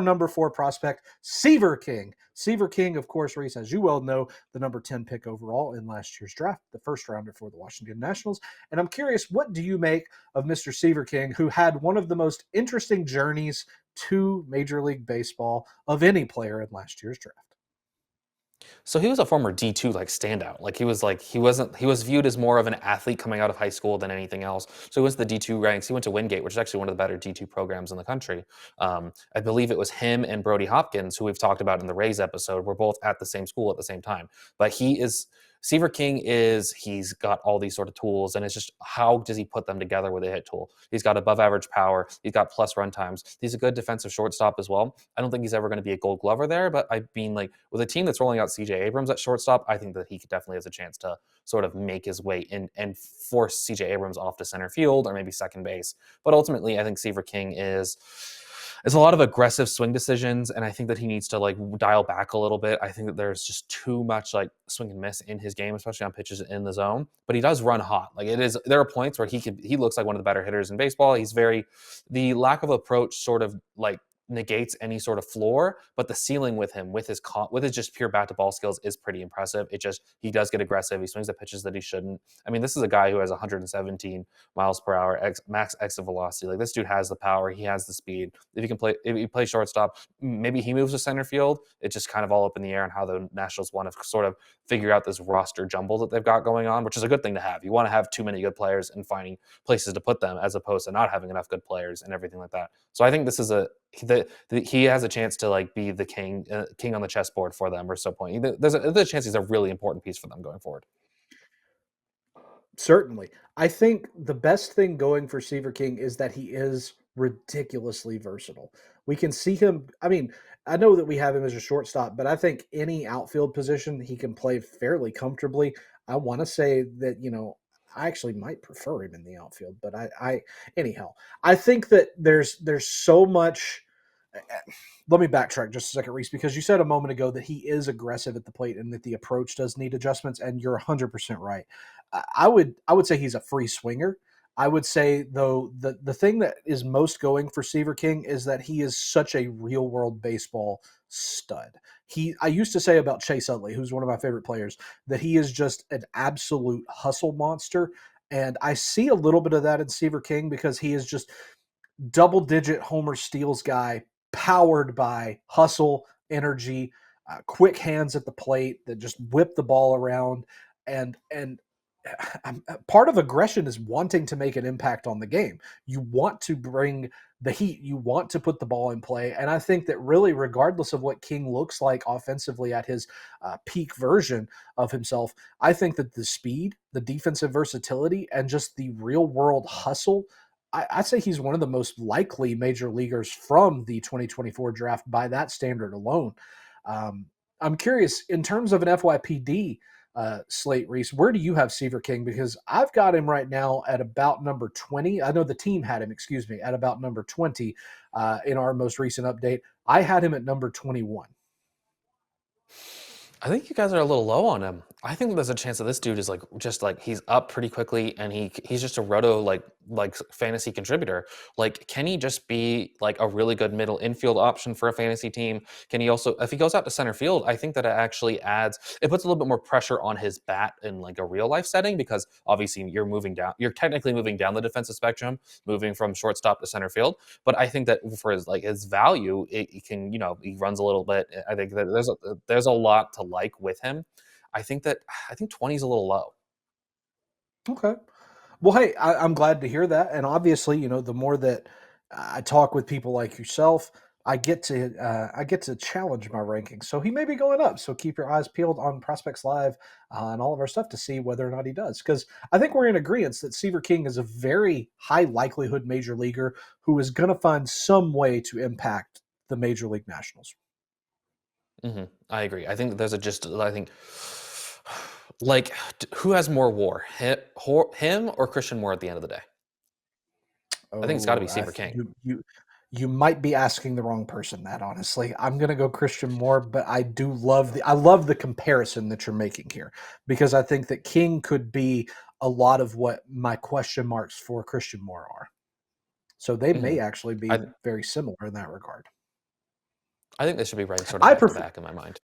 number 4 prospect, Seaver King. Seaver King, of course, Reese, as you well know, the number 10 pick overall in last year's draft, the first rounder for the Washington Nationals. And I'm curious, what do you make of Mr. Seaver King, who had one of the most interesting journeys to Major League Baseball of any player in last year's draft? So he was a former D2 standout. He was viewed as more of an athlete coming out of high school than anything else. So he went to the D2 ranks. He went to Wingate, which is actually one of the better D2 programs in the country. I believe it was him and Brody Hopkins, who we've talked about in the Rays episode, were both at the same school at the same time. But Seaver King he's got all these sort of tools, and it's just how does he put them together with a hit tool? He's got above average power. He's got plus run times. He's a good defensive shortstop as well. I don't think he's ever going to be a gold glover there, but I mean, with a team that's rolling out CJ Abrams at shortstop, I think that he definitely has a chance to sort of make his way in and force CJ Abrams off to center field or maybe second base. But ultimately, I think Seaver King is a lot of aggressive swing decisions, and I think that he needs to dial back a little bit. I think that there's just too much swing and miss in his game, especially on pitches in the zone. But he does run hot. There are points where he looks like one of the better hitters in baseball. The lack of approach sort of negates any sort of floor, but the ceiling with him, with his just pure bat to ball skills, is pretty impressive. He does get aggressive. He swings at pitches that he shouldn't. I mean, this is a guy who has 117 miles per hour max exit velocity. This dude has the power. He has the speed. If he plays shortstop, maybe he moves to center field. It's just kind of all up in the air on how the Nationals want to sort of figure out this roster jumble that they've got going on, which is a good thing to have. You want to have too many good players and finding places to put them, as opposed to not having enough good players and everything like that. So I think this is he has a chance to be the king on the chessboard for them, or so point. There's a chance he's a really important piece for them going forward. Certainly. I think the best thing going for Seaver King is that he is ridiculously versatile. We can see him. I mean, I know that we have him as a shortstop, but I think any outfield position he can play fairly comfortably. I want to say that, I actually might prefer him in the outfield, but anyhow, I think that there's so much. Let me backtrack just a second, Reese, because you said a moment ago that he is aggressive at the plate and that the approach does need adjustments, and you're 100% right. I would say he's a free swinger. I would say, though, the thing that is most going for Seaver King is that he is such a real world baseball stud. I used to say about Chase Utley, who's one of my favorite players, that he is just an absolute hustle monster. And I see a little bit of that in Seaver King because he is just double digit homer steals guy, powered by hustle, energy, quick hands at the plate that just whip the ball around. And part of aggression is wanting to make an impact on the game. You want to bring the heat. You want to put the ball in play. And I think that really, regardless of what King looks like offensively at his peak version of himself, I think that the speed, the defensive versatility, and just the real world hustle, I'd say he's one of the most likely major leaguers from the 2024 draft by that standard alone. I'm curious, in terms of an FYPD slate, Reese, where do you have Seaver King? Because I've got him right now at about number 20. I know the team had him, at about number 20 in our most recent update. I had him at number 21. I think you guys are a little low on him. I think there's a chance that this dude is he's up pretty quickly, and he's just a roto fantasy contributor. Can he just be a really good middle infield option for a fantasy team? Can he also, if he goes out to center field, I think that it puts a little bit more pressure on his bat in a real life setting, because obviously you're technically moving down the defensive spectrum, moving from shortstop to center field. But I think that for his value, it can, he runs a little bit. I think that there's a lot to with him. I think 20 is a little low. Okay. Well, hey, I'm glad to hear that. And obviously, the more that I talk with people like yourself, I get to challenge my rankings. So he may be going up. So keep your eyes peeled on Prospects Live and all of our stuff to see whether or not he does. Because I think we're in agreement that Seaver King is a very high likelihood major leaguer who is going to find some way to impact the Major League Nationals. I agree. I think who has more WAR, him or Christian Moore at the end of the day? I think it's got to be Seaver King. You might be asking the wrong person that, honestly. I'm going to go Christian Moore, but I love the comparison that you're making here, because I think that King could be a lot of what my question marks for Christian Moore are. So they may actually be very similar in that regard. I think they should be ranked sort of I back to prefer back in my mind.